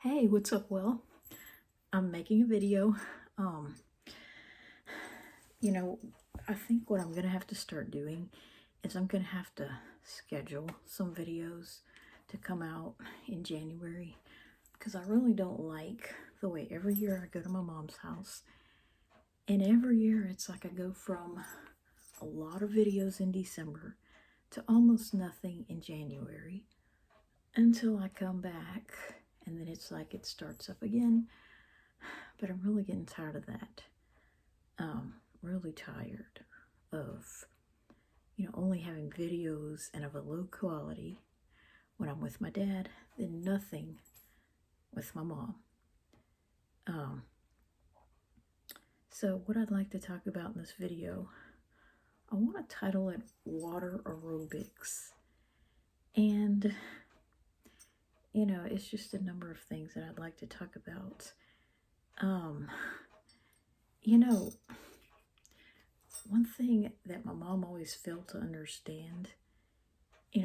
Hey, what's up? Well, I'm making a video. Um, you know, I think what I'm gonna have to start doing is I'm gonna have to schedule some videos to come out in January because I really don't like the way every year I go to my mom's house, and every year it's like I go from a lot of videos in December to almost nothing in January until I come back, and then it's like it starts up again. But I'm really getting tired of that. Really tired of, only having videos and of a low quality when I'm with my dad, then nothing with my mom. Um, so what I'd like to talk about in this video, I want to title it Water Aerobics. And, it's just a number of things that I'd like to talk about. Um, you know, One thing that my mom always failed to understand,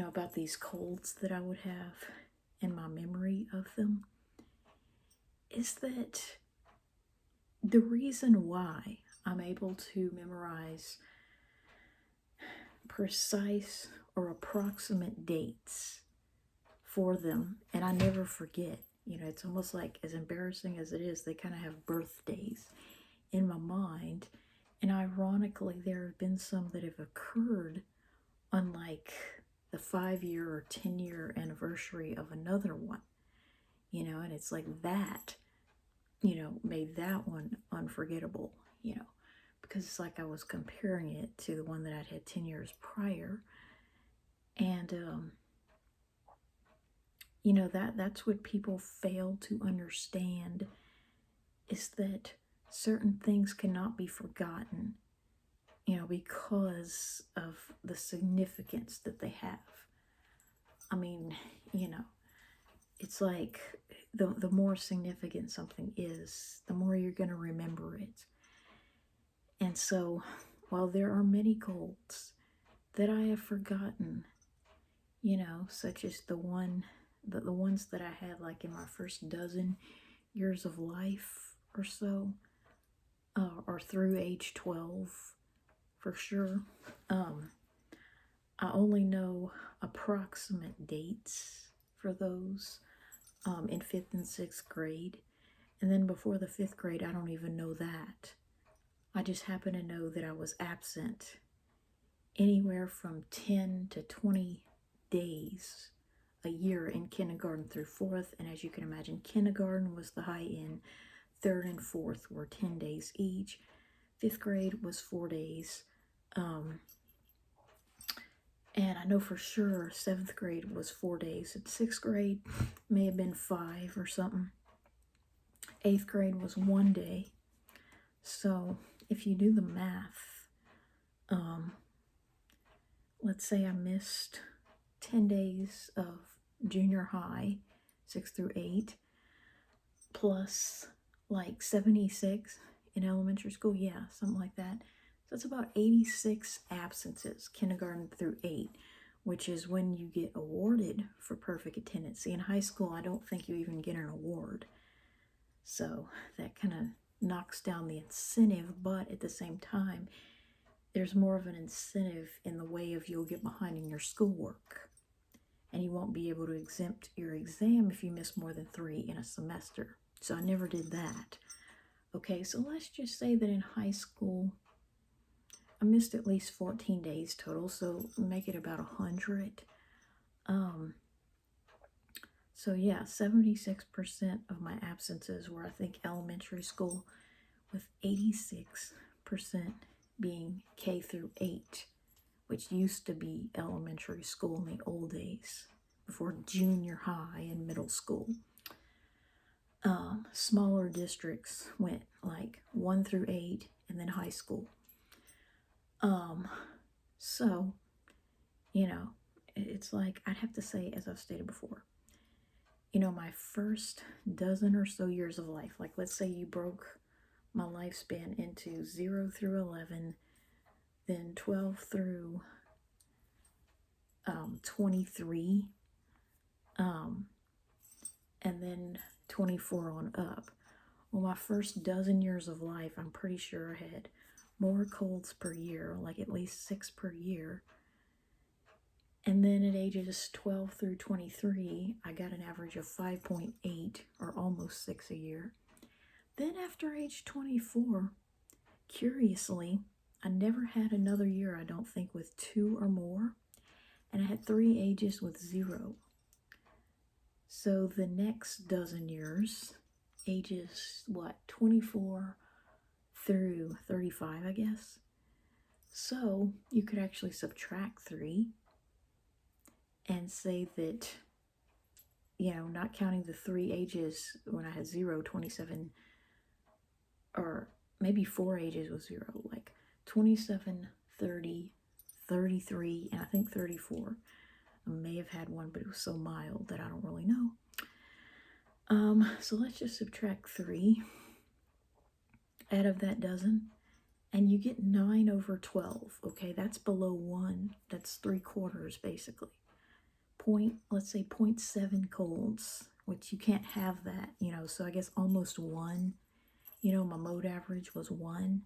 about these colds that I would have and my memory of them, is that the reason why I'm able to memorize precise or approximate dates for them and I never forget. It's almost like, as embarrassing as it is, they kind of have birthdays in my mind. And ironically, there have been some that have occurred on like the 5 year or 10 year anniversary of another one, and it's like that, made that one unforgettable, because it's like I was comparing it to the one that I'd had 10 years prior. And, that's what people fail to understand, is that certain things cannot be forgotten, because of the significance that they have. I mean, it's like the more significant something is, the more you're going to remember it. And so, while there are many colds that I have forgotten, such as the ones that I had like in my first dozen years of life or so, or through age 12 for sure. I only know approximate dates for those in 5th and 6th grade. And then before the 5th grade, I don't even know that. I just happen to know that I was absent anywhere from 10 to 20 days a year in kindergarten through 4th. And as you can imagine, kindergarten was the high end. 3rd and 4th were 10 days each. 5th grade was 4 days. And I know for sure 7th grade was 4 days. And 6th grade may have been 5 or something. 8th grade was 1 day. So if you do the math, let's say I missed 10 days of junior high, 6 through 8, plus like 76 in elementary school. Yeah, something like that. So it's about 86 absences, kindergarten through 8, which is when you get awarded for perfect attendance. See, in high school, I don't think you even get an award. So that kind of knocks down the incentive, but at the same time, there's more of an incentive in the way of you'll get behind in your schoolwork. And you won't be able to exempt your exam if you miss more than 3 in a semester. So I never did that. Okay, so let's just say that in high school, I missed at least 14 days total, so make it about 100. So yeah, 76% of my absences were, I think, elementary school, with 86% being K through 8, which used to be elementary school in the old days, before junior high and middle school. Smaller districts went like 1 through 8 and then high school. So, it's like, I'd have to say, as I've stated before, my first dozen or so years of life, like let's say you broke my lifespan into 0 through 11, then 12 through 23, and then 24 on up. Well, my first dozen years of life, I'm pretty sure I had more colds per year, like at least 6 per year. And then at ages 12 through 23, I got an average of 5.8 or almost 6 a year. Then after age 24, curiously, I never had another year, I don't think, with 2 or more. And I had 3 ages with 0. So the next dozen years, ages, 24 through 35, I guess. So you could actually subtract 3 and say that, not counting the 3 ages when I had 0, 27, or maybe 4 ages with 0, like 27, 30, 33, and I think 34. I may have had one, but it was so mild that I don't really know. So let's just subtract 3 out of that dozen, and you get 9 over 12. Okay, that's below 1. That's 3/4 basically. Let's say 0.7 colds, which you can't have that, so I guess almost 1. My mode average was 1.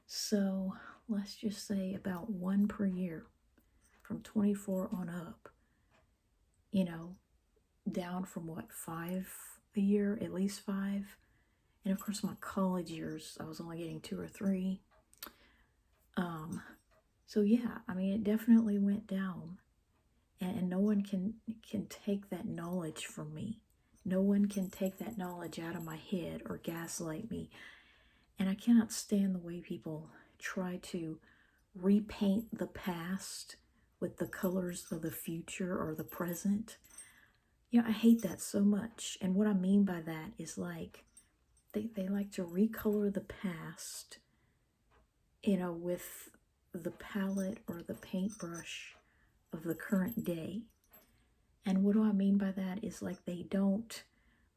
So let's just say about 1 per year from 24 on up, down from 5 a year, at least 5. And of course, my college years, I was only getting 2 or 3. So yeah, I mean, it definitely went down. And no one can take that knowledge from me. No one can take that knowledge out of my head or gaslight me. And I cannot stand the way people try to repaint the past with the colors of the future or the present. I hate that so much. And what I mean by that is they like to recolor the past, with the palette or the paintbrush of the current day. And what do I mean by that is they don't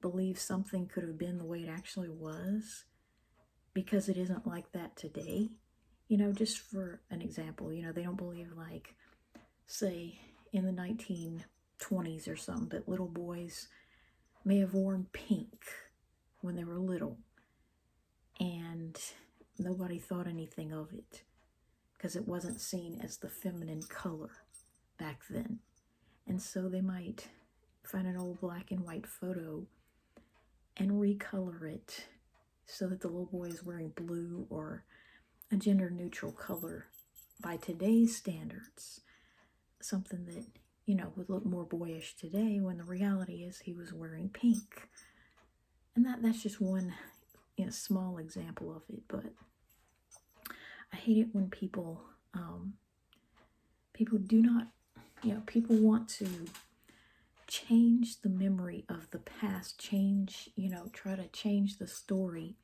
believe something could have been the way it actually was because it isn't like that today. Just for an example, they don't believe say in the 1920s or something that little boys may have worn pink when they were little and nobody thought anything of it because it wasn't seen as the feminine color back then. And so they might find an old black and white photo and recolor it so that the little boy is wearing blue or a gender neutral color by today's standards. Something that, would look more boyish today when the reality is he was wearing pink. And that's just one small example of it. But I hate it when people do not, people want to change the memory of the past, try to change the story,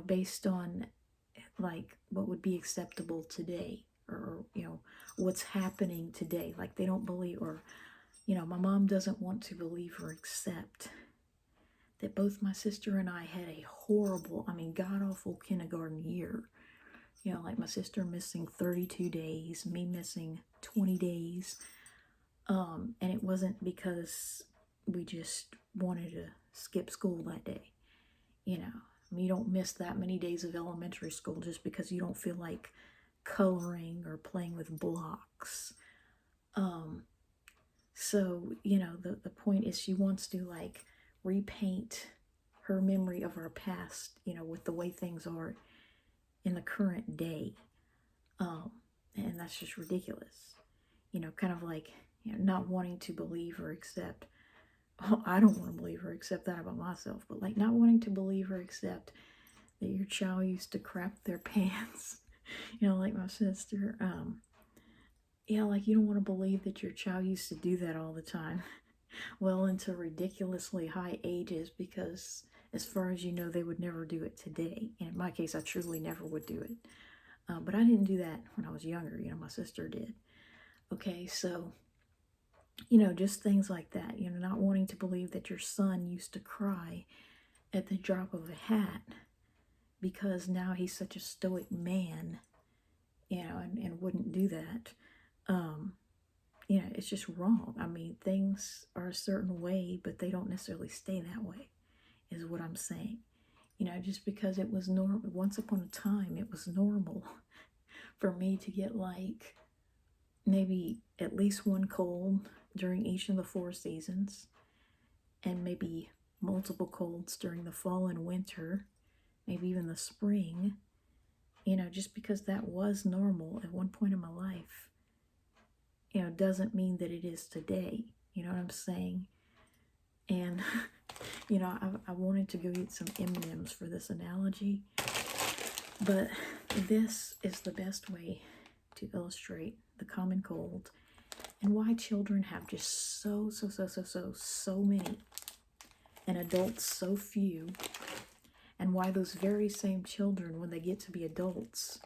based on what would be acceptable today or what's happening today. They don't believe, or, my mom doesn't want to believe or accept that both my sister and I had a horrible, god-awful kindergarten year. My sister missing 32 days, me missing 20 days. And it wasn't because we just wanted to skip school that day. You don't miss that many days of elementary school just because you don't feel like coloring or playing with blocks. So, the point is she wants to repaint her memory of our past, with the way things are in the current day. And that's just ridiculous. Kind of not wanting to believe or accept. Well, I don't want to believe or accept that about myself, but not wanting to believe or accept that your child used to crap their pants. Like my sister. You don't want to believe that your child used to do that all the time. Well, into ridiculously high ages, because as far as they would never do it today. And in my case, I truly never would do it. But I didn't do that when I was younger. My sister did. Okay, so, just things like that. Not wanting to believe that your son used to cry at the drop of a hat because now he's such a stoic man, and wouldn't do that. you know, it's just wrong. I mean, things are a certain way, but they don't necessarily stay that way, is what I'm saying. You know, just because it was normal, once upon a time, it was normal for me to get like maybe at least one cold during each of the 4 seasons, and maybe multiple colds during the fall and winter, maybe even the spring, you know, just because that was normal at one point in my life, you know, doesn't mean that it is today. You know what I'm saying? And, you know, I wanted to go eat some M&Ms for this analogy, but this is the best way to illustrate the common cold and why children have just so many and adults so few, and why those very same children, when they get to be adults,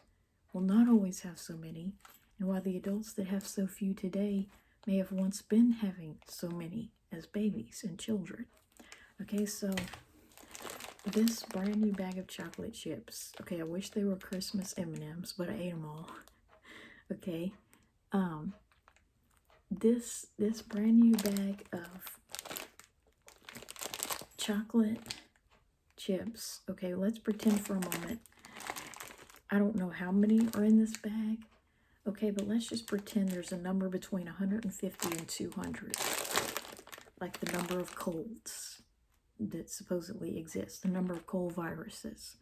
will not always have so many, and why the adults that have so few today may have once been having so many as babies and children. Okay, so this brand new bag of chocolate chips. Okay, I wish they were Christmas M&Ms, but I ate them all. Okay, this brand new bag of chocolate chips. Okay, let's pretend for a moment. I don't know how many are in this bag. Okay, but let's just pretend there's a number between 150 and 200. Like the number of colds that supposedly exist, the number of cold viruses.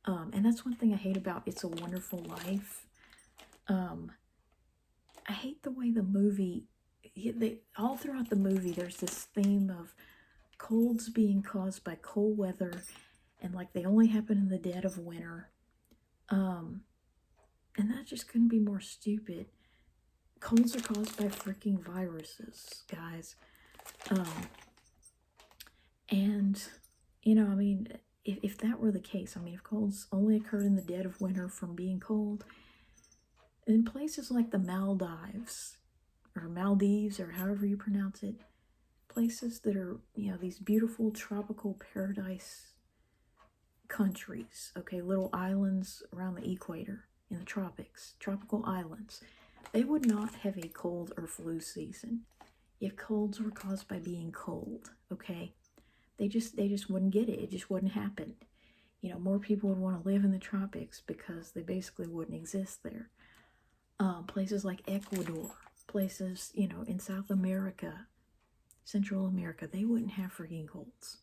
And that's one thing I hate about It's a Wonderful Life. I hate the way the movie, all throughout the movie, there's this theme of colds being caused by cold weather, and like they only happen in the dead of winter. And that just couldn't be more stupid. Colds are caused by freaking viruses, guys. And, you know, I mean, if that were the case, I mean, if colds only occurred in the dead of winter from being cold, in places like the Maldives, or however you pronounce it, places that are, you know, these beautiful tropical paradise countries, okay, little islands around the equator in the tropics, tropical islands, they would not have a cold or flu season if colds were caused by being cold, okay? They just wouldn't get it. It just wouldn't happen. You know, more people would want to live in the tropics because they basically wouldn't exist there. Places like Ecuador, places, you know, in South America, Central America, they wouldn't have freaking colds.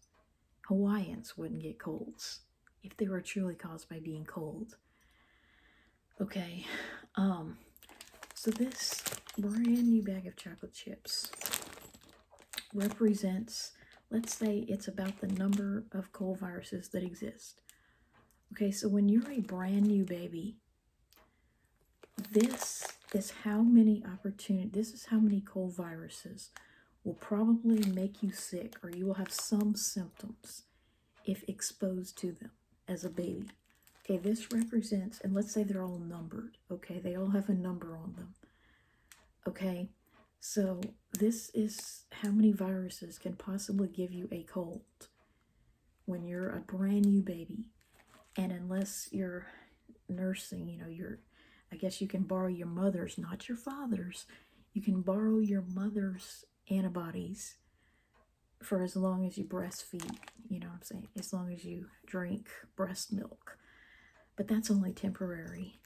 Hawaiians wouldn't get colds if they were truly caused by being cold. Okay, so this brand new bag of chocolate chips represents, let's say it's about the number of cold viruses that exist. Okay, so when you're a brand new baby, this is how many cold viruses will probably make you sick, or you will have some symptoms if exposed to them as a baby. Okay, this represents, and let's say they're all numbered, okay? They all have a number on them, okay? So this is how many viruses can possibly give you a cold when you're a brand new baby. And unless you're nursing, you know, I guess you can borrow your mother's, not your father's. You can borrow your mother's antibodies for as long as you breastfeed, you know what I'm saying? As long as you drink breast milk. But that's only temporary,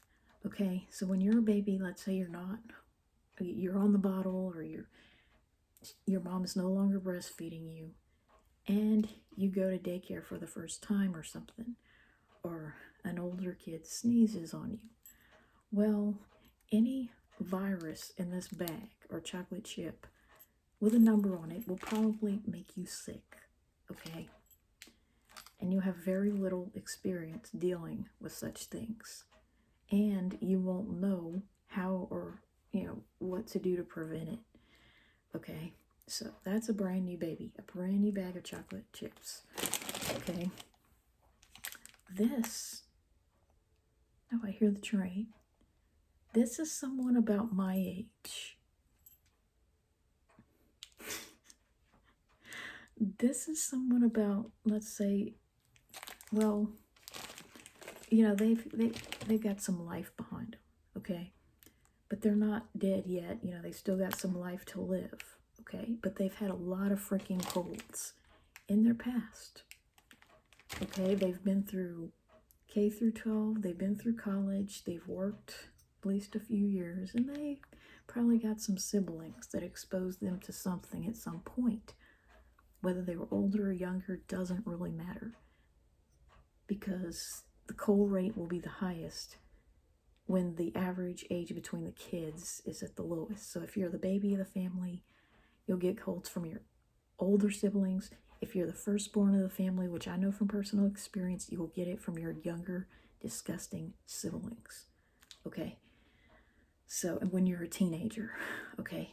okay? So when you're a baby, let's say you're on the bottle, or your mom is no longer breastfeeding you, and you go to daycare for the first time or something, or an older kid sneezes on you. Well, any virus in this bag or chocolate chip with a number on it will probably make you sick, okay? And you'll have very little experience dealing with such things. And you won't know how, or, you know, what to do to prevent it, okay? So that's a brand new baby, a brand new bag of chocolate chips, okay? This, oh, I hear the train. This is someone about my age. This is someone about, let's say, well, you know, they've got some life behind them, okay? but they're not dead yet. You know, they still got some life to live, okay? But they've had a lot of freaking colds in their past, okay? They've been through K through 12, they've been through college, they've worked at least a few years, and they probably got some siblings that exposed them to something at some point. Whether they were older or younger doesn't really matter, because the cold rate will be the highest when the average age between the kids is at the lowest. So if you're the baby of the family, you'll get colds from your older siblings. If you're the firstborn of the family, which I know from personal experience, you will get it from your younger, disgusting siblings. Okay? So, and when you're a teenager, okay?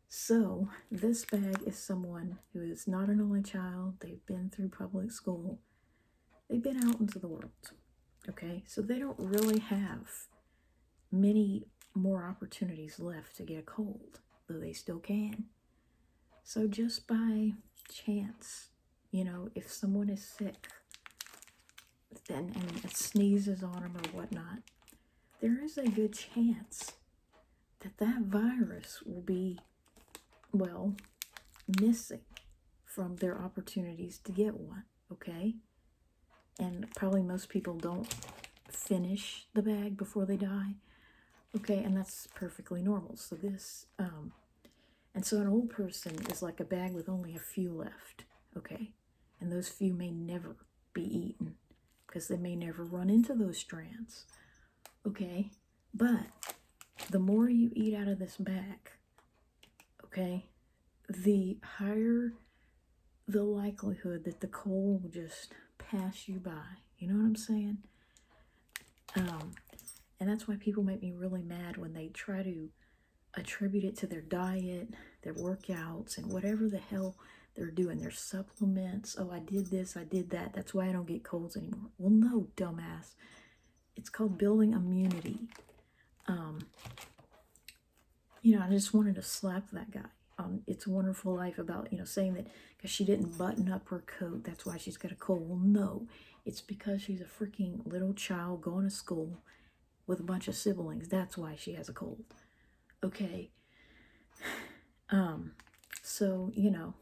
So, this bag is someone who is not an only child. They've been through public school. They've been out into the world. Okay, so they don't really have many more opportunities left to get a cold, though they still can. So just by chance, you know, if someone is sick and it sneezes on them or whatnot, there is a good chance that that virus will be, well, missing from their opportunities to get one, okay? And probably most people don't finish the bag before they die. Okay, and that's perfectly normal. So this, and so an old person is like a bag with only a few left. Okay, and those few may never be eaten because they may never run into those strands. Okay, but the more you eat out of this bag, okay, the higher the likelihood that the cold will just pass you by. You know what I'm saying? And that's why people make me really mad when they try to attribute it to their diet, their workouts, and whatever the hell they're doing, their supplements. Oh, I did this, I did that. That's why I don't get colds anymore. Well, no, dumbass. It's called building immunity. You know, I just wanted to slap that guy on It's a Wonderful Life about, you know, saying that because she didn't button up her coat, that's why she's got a cold. Well, no, it's because she's a freaking little child going to school with a bunch of siblings. That's why she has a cold. Okay. So, you know,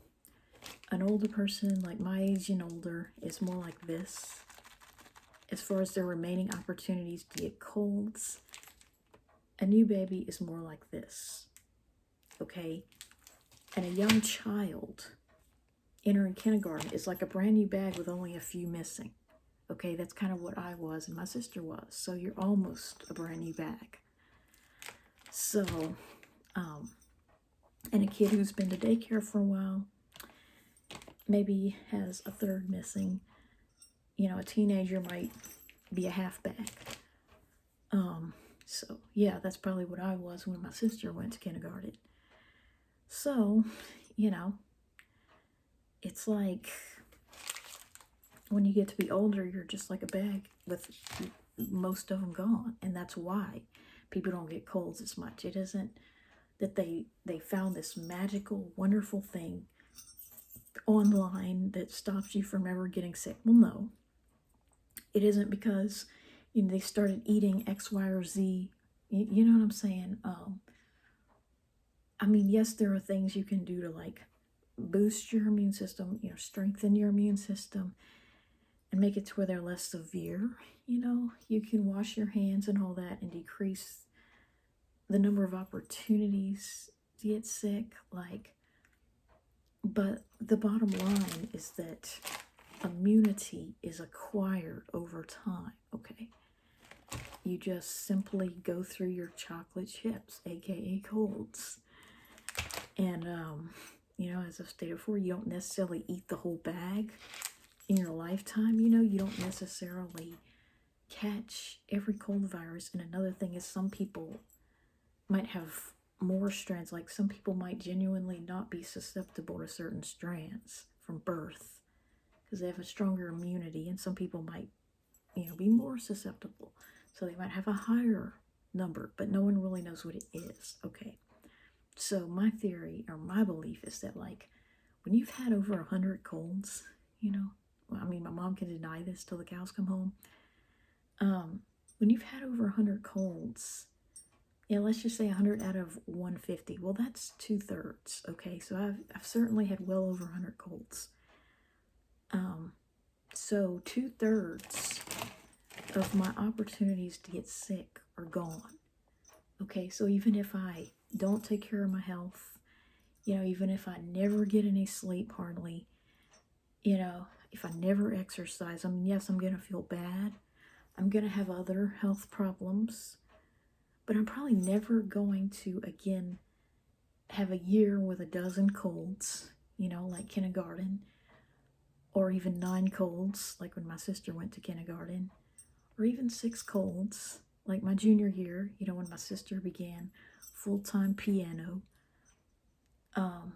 an older person like my age and older is more like this. As far as their remaining opportunities to get colds, a new baby is more like this. Okay? And a young child entering kindergarten is like a brand new bag with only a few missing. Okay, that's kind of what I was and my sister was. So you're almost a brand new bag. So, and a kid who's been to daycare for a while maybe has a third missing. You know, a teenager might be a half bag. So yeah, that's probably what I was when my sister went to kindergarten. So, you know, it's like when you get to be older, you're just like a bag with most of them gone. And that's why people don't get colds as much. It isn't that they found this magical, wonderful thing online that stops you from ever getting sick. Well, no. It isn't because, you know, they started eating X, Y, or Z. You know what I'm saying? I mean, yes, there are things you can do to like boost your immune system, you know, strengthen your immune system and make it to where they're less severe. You know, you can wash your hands and all that and decrease the number of opportunities to get sick. Like, but the bottom line is that immunity is acquired over time, okay? You just simply go through your chocolate chips, aka colds. And, you know, as I've stated before, you don't necessarily eat the whole bag in your lifetime. You know, you don't necessarily catch every cold virus. And another thing is some people might have more strands. Like some people might genuinely not be susceptible to certain strands from birth because they have a stronger immunity, and some people might, you know, be more susceptible. So they might have a higher number, but no one really knows what it is. Okay. So my theory or my belief is that like when you've had over 100 colds, you know, well, I mean, my mom can deny this till the cows come home. When you've had over 100 colds, Yeah, let's just say 100 out of 150. Well, that's 2/3. Okay, so I've certainly had well over 100 colds. So 2/3 of my opportunities to get sick are gone. Okay, so even if I don't take care of my health, even if I never get any sleep hardly, if I never exercise, yes, I'm gonna feel bad. I'm gonna have other health problems, but I'm probably never going to again have a year with a dozen colds, like kindergarten, or even 9 colds, like when my sister went to kindergarten, or even 6 colds, like my junior year, when my sister began full-time piano. And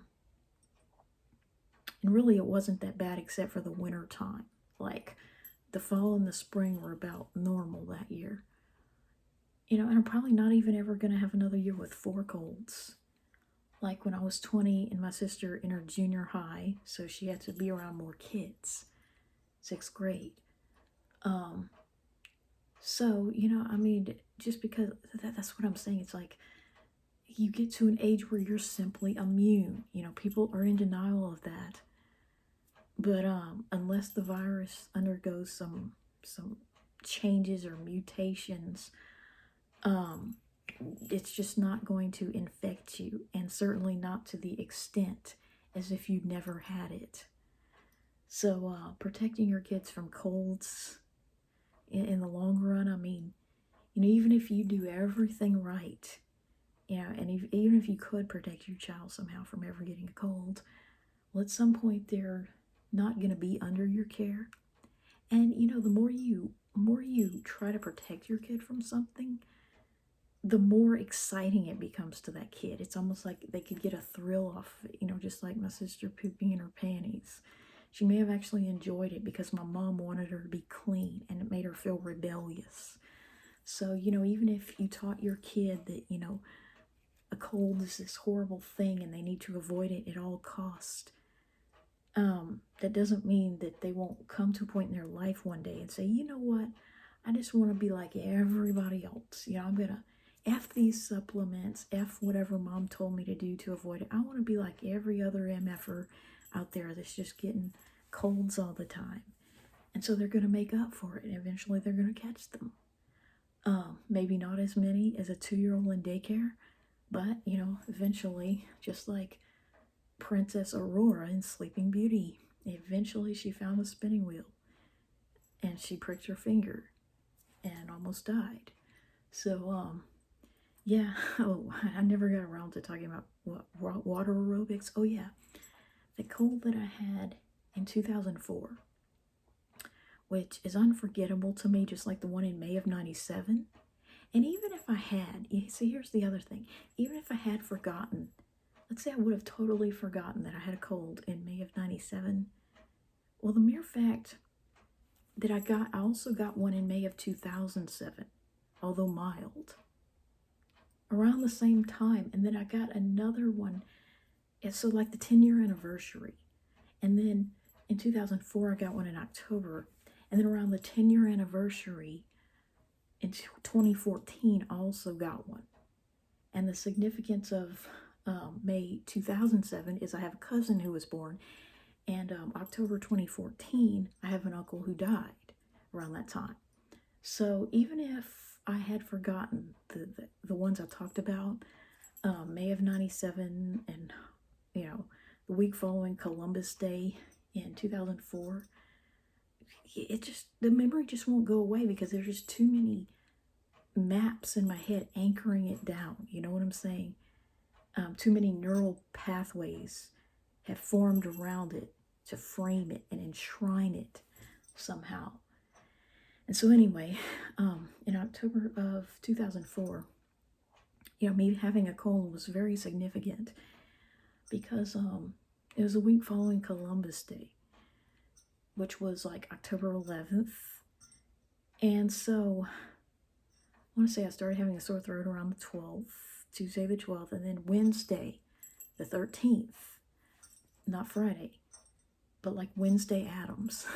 really it wasn't that bad except for the winter time. Like the fall and the spring were about normal that year. And I'm probably not even ever going to have another year with 4 colds. Like when I was 20 and my sister in her junior high, so she had to be around more kids, 6th grade. So, just because that's what I'm saying. It's like you get to an age where you're simply immune. People are in denial of that. But unless the virus undergoes some changes or mutations, it's just not going to infect you, and certainly not to the extent as if you never had it. So protecting your kids from colds in the long run, even if you do everything right, and even if you could protect your child somehow from ever getting a cold, well, at some point they're not going to be under your care. And the more you try to protect your kid from something, the more exciting it becomes to that kid. It's almost like they could get a thrill off it, just like my sister pooping in her panties. She may have actually enjoyed it because my mom wanted her to be clean and it made her feel rebellious. So, even if you taught your kid that, a cold is this horrible thing and they need to avoid it at all costs, that doesn't mean that they won't come to a point in their life one day and say, you know what, I just want to be like everybody else. I'm going to F these supplements, F whatever mom told me to do to avoid it. I want to be like every other MFer out there that's just getting colds all the time. And so they're going to make up for it, and eventually they're going to catch them. Maybe not as many as a 2-year-old in daycare, but, eventually, just like Princess Aurora in Sleeping Beauty, eventually she found a spinning wheel, and she pricked her finger and almost died. So, yeah. Oh, I never got around to talking about water aerobics. Oh, yeah. The cold that I had in 2004, which is unforgettable to me, just like the one in May of 97. And even if I had, see, here's the other thing. Even if I had forgotten, let's say I would have totally forgotten that I had a cold in May of 97. Well, the mere fact that I also got one in May of 2007, although mild, around the same time. And then I got another one. So like the 10-year anniversary. And then in 2004, I got one in October. And then around the 10-year anniversary in 2014, I also got one. And the significance of May 2007 is I have a cousin who was born. And October 2014, I have an uncle who died around that time. So even if I had forgotten the ones I talked about, May of 97 and, the week following Columbus Day in 2004, the memory just won't go away because there's just too many maps in my head anchoring it down. You know what I'm saying? Too many neural pathways have formed around it to frame it and enshrine it somehow. And so anyway, in October of 2004, me having a cold was very significant because it was a week following Columbus Day, which was like October 11th. And so I want to say I started having a sore throat around the 12th, Tuesday the 12th, and then Wednesday the 13th, not Friday, but like Wednesday Addams.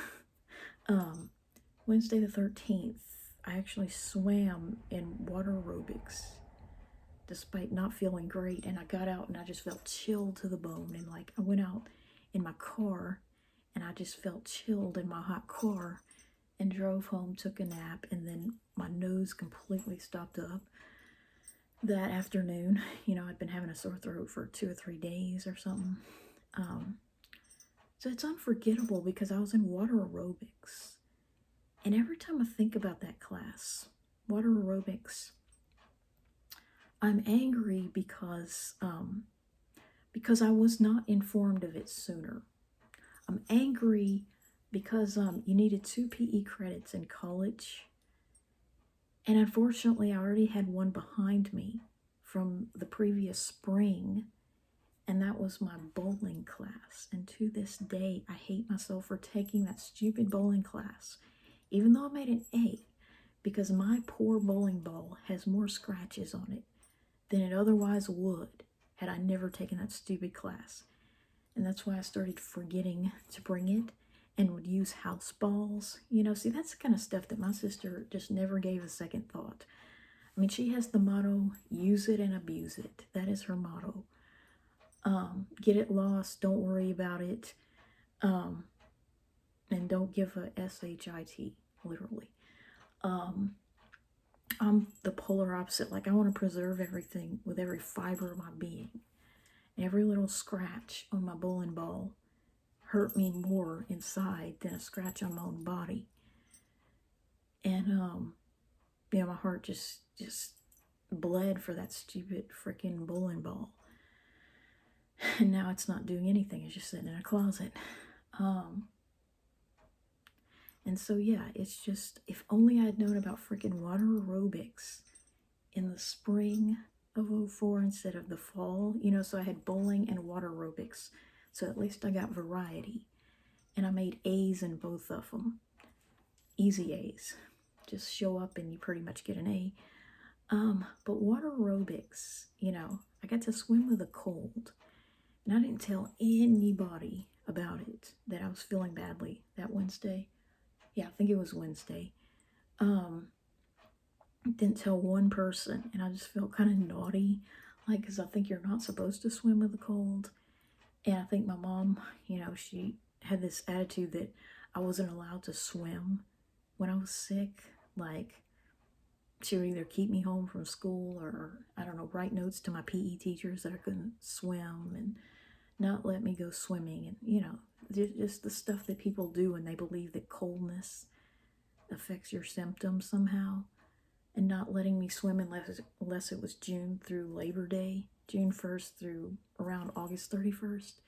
Wednesday the 13th, I actually swam in water aerobics. despite not feeling great. And I got out and I just felt chilled to the bone. And like I went out in my car and I just felt chilled in my hot car and drove home, took a nap, and then my nose completely stopped up that afternoon. You know, I'd been having a sore throat for 2 or 3 days or something. So it's unforgettable because I was in water aerobics. And every time I think about that class, water aerobics, I'm angry because I was not informed of it sooner. I'm angry because you needed 2 PE credits in college. And unfortunately, I already had one behind me from the previous spring. And that was my bowling class. And to this day, I hate myself for taking that stupid bowling class, even though I made an A, because my poor bowling ball has more scratches on it than it otherwise would had I never taken that stupid class. And that's why I started forgetting to bring it and would use house balls. You know, see, that's the kind of stuff that my sister just never gave a second thought. I mean, she has the motto, use it and abuse it. That is her motto. Get it lost, don't worry about it, and don't give a SHIT, literally. I'm the polar opposite. Like, I want to preserve everything with every fiber of my being. Every little scratch on my bowling ball hurt me more inside than a scratch on my own body. And, yeah, my heart just bled for that stupid freaking bowling ball. And now it's not doing anything. It's just sitting in a closet. And so, yeah, it's just, if only I had known about freaking water aerobics in the spring of 04 instead of the fall. You know, so I had bowling and water aerobics. So at least I got variety. And I made A's in both of them. Easy A's. Just show up and you pretty much get an A. But water aerobics, you know, I got to swim with a cold. And I didn't tell anybody about it, that I was feeling badly that Wednesday. Yeah, I think it was Wednesday. Didn't tell one person, and I just felt kind of naughty, like, because I think you're not supposed to swim with a cold. And I think my mom, you know, she had this attitude that I wasn't allowed to swim when I was sick. Like, she would either keep me home from school or, I don't know, write notes to my PE teachers that I couldn't swim and not let me go swimming. And, you know, just the stuff that people do when they believe that coldness affects your symptoms somehow. And not letting me swim unless it was June through Labor Day, June 1st through around August 31st.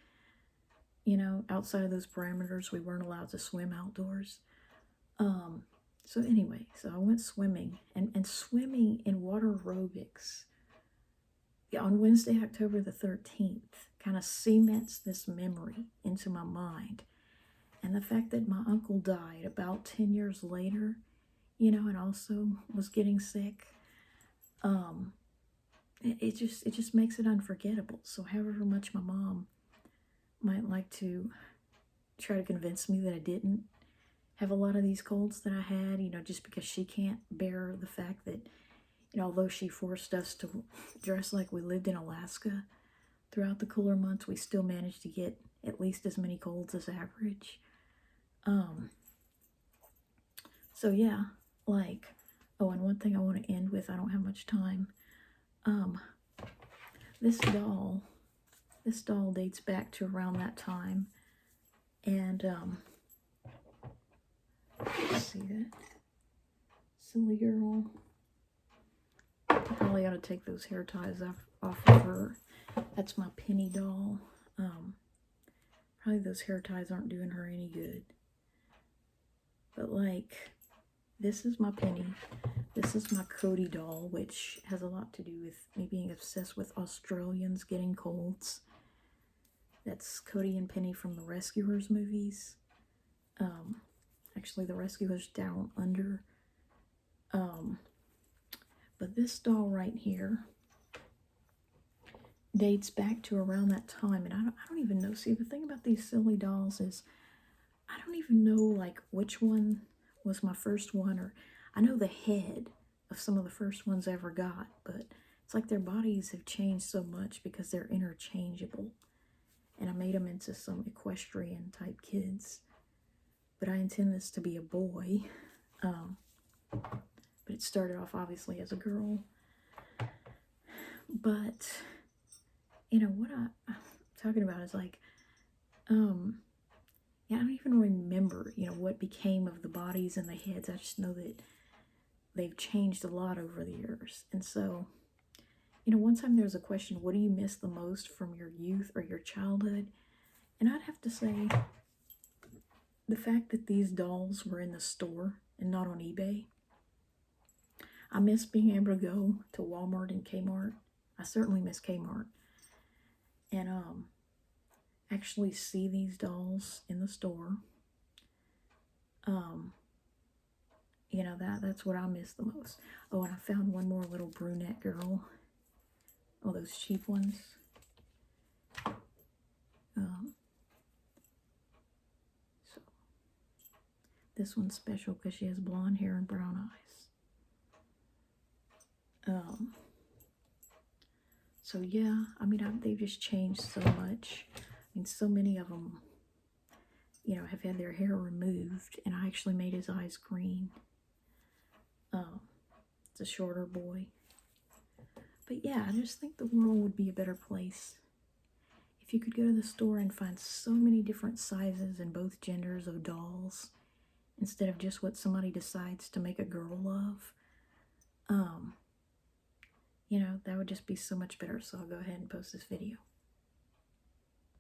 You know, outside of those parameters, we weren't allowed to swim outdoors. So anyway, so I went swimming, and swimming in water aerobics on Wednesday, October the 13th, kind of cements this memory into my mind. And the fact that my uncle died about 10 years later, you know, and also was getting sick, it just makes it unforgettable. So however much my mom might like to try to convince me that I didn't have a lot of these colds that I had, you know, just because she can't bear the fact that, you know, although she forced us to dress like we lived in Alaska throughout the cooler months, we still managed to get at least as many colds as average. So yeah, like, oh, and one thing I want to end with, I don't have much time. This doll dates back to around that time. And, see that? Silly girl. I probably ought to take those hair ties off of her. That's my Penny doll. Probably those hair ties aren't doing her any good. But, like, this is my Penny. This is my Cody doll, which has a lot to do with me being obsessed with Australians getting colds. That's Cody and Penny from the Rescuers movies. Actually, the Rescuers Down Under. But this doll right here dates back to around that time, and I don't even know. See, the thing about these silly dolls is I don't even know, like, which one was my first one, or I know the head of some of the first ones I ever got, but It's like their bodies have changed so much because they're interchangeable. And I made them into some equestrian type kids. But I intend this to be a boy. But it started off obviously as a girl. But, you know, what I'm talking about is like, yeah, I don't even remember, you know, what became of the bodies and the heads. I just know that they've changed a lot over the years. And so, you know, one time there was a question, what do you miss the most from your youth or your childhood? And I'd have to say the fact that these dolls were in the store and not on eBay. I miss being able to go to Walmart and Kmart. I certainly miss Kmart. And actually see these dolls in the store. You know, that's what I miss the most. Oh, and I found one more little brunette girl. Oh, those cheap ones. So this one's special because she has blonde hair and brown eyes. So yeah, I mean, they've just changed so much. I mean, so many of them, you know, have had their hair removed, and I actually made his eyes green. It's a shorter boy. But yeah, I just think the world would be a better place if you could go to the store and find so many different sizes and both genders of dolls instead of just what somebody decides to make a girl of. You know, that would just be so much better. So I'll go ahead and post this video.